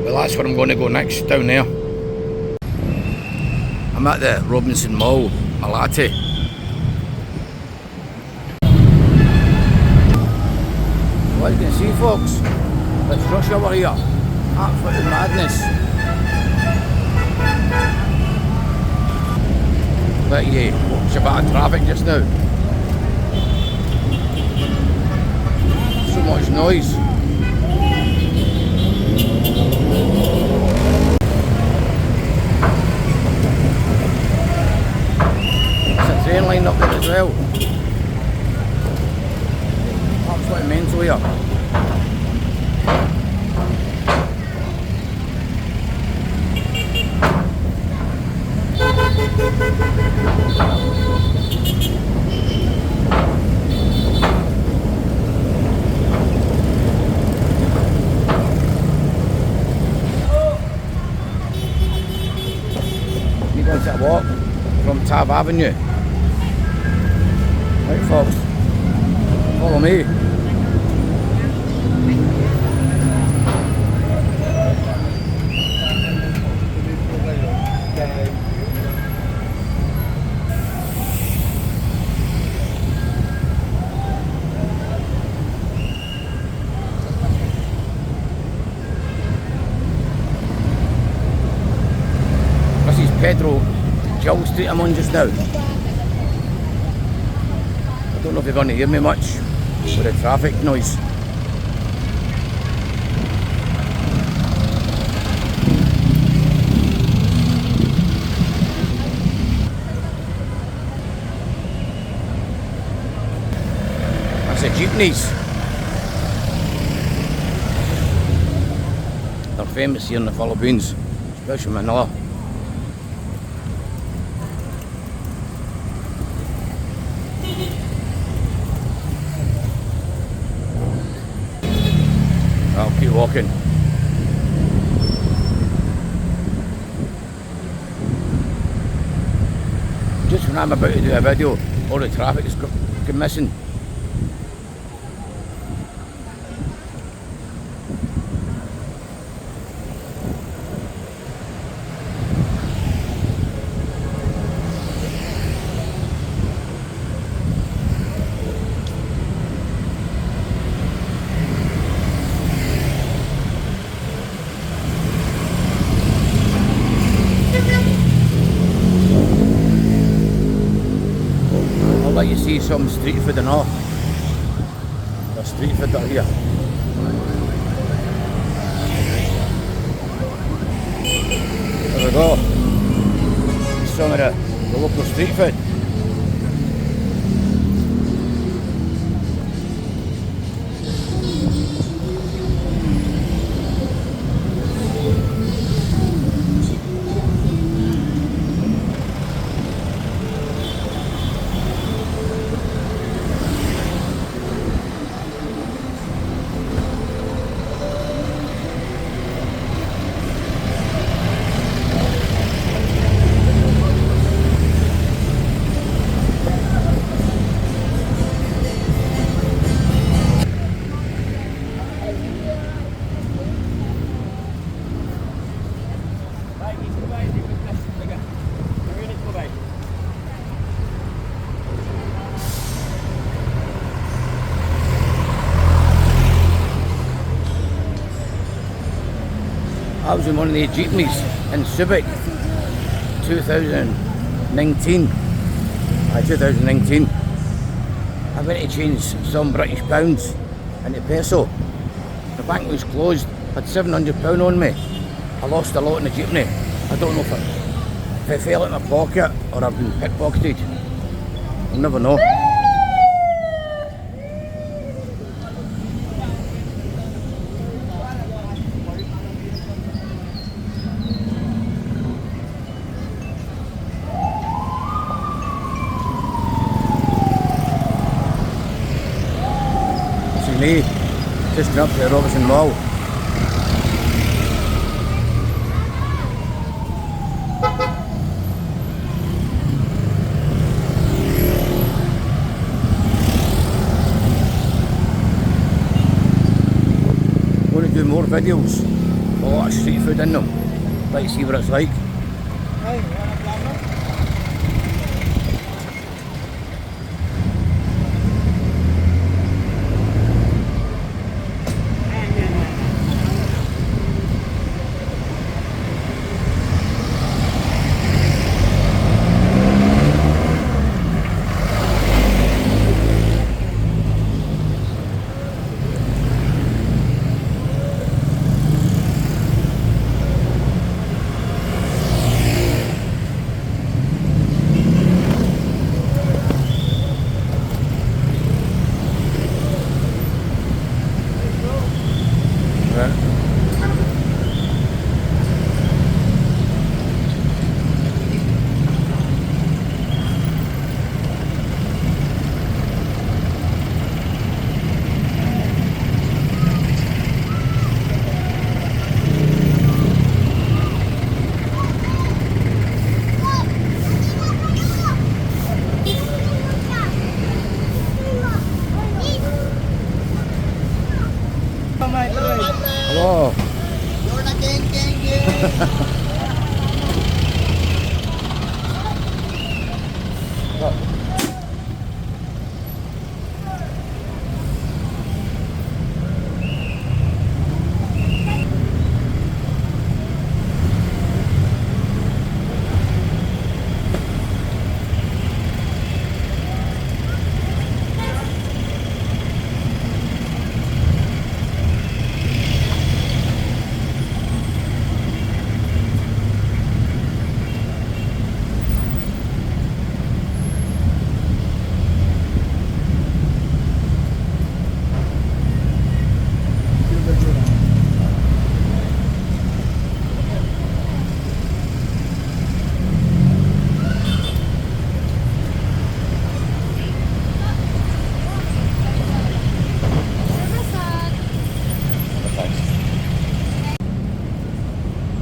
Well, that's where I'm going to go next, down there. I'm at the Robinson Mall, Malate. Well, you can see, folks, it's rush hour here. Absolute madness. But yeah, it's a bit of traffic just now. So much noise. There's a train line up there as well. Absolutely mental here. You're going to walk from Tab Avenue. Right, folks, follow me. This is Pedro Gill Street I'm on just now. I don't know if you're going to hear me much with the traffic noise. That's the jeepneys. They're famous here in the Philippines, especially Manila. I'll keep walking. Just when I'm about to do a video, all the traffic is gone missing. I'll let you see some street food and all. The street food are here. There we go. Some of the local street food. I was in one of the jeepneys in Subic, 2019. 2019. I went to change some British pounds into peso. The bank was closed, had £700 on me. I lost a lot in the jeepney. I don't know if it fell out of my pocket or I've been pickpocketed. I'll never know. Me, just up to the Robinson Mall. I'm going to do more videos A lot of street food in them. Like, see what it's like. Hello. You're the king.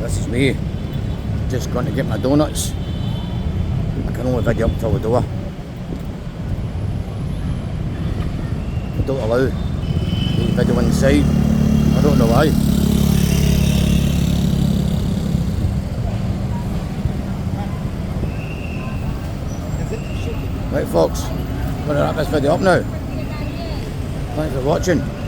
This is me. Just going to get my donuts. I can only video up till the door. They don't allow the video inside. I don't know why. Right folks, I'm going to wrap this video up now. Thanks for watching.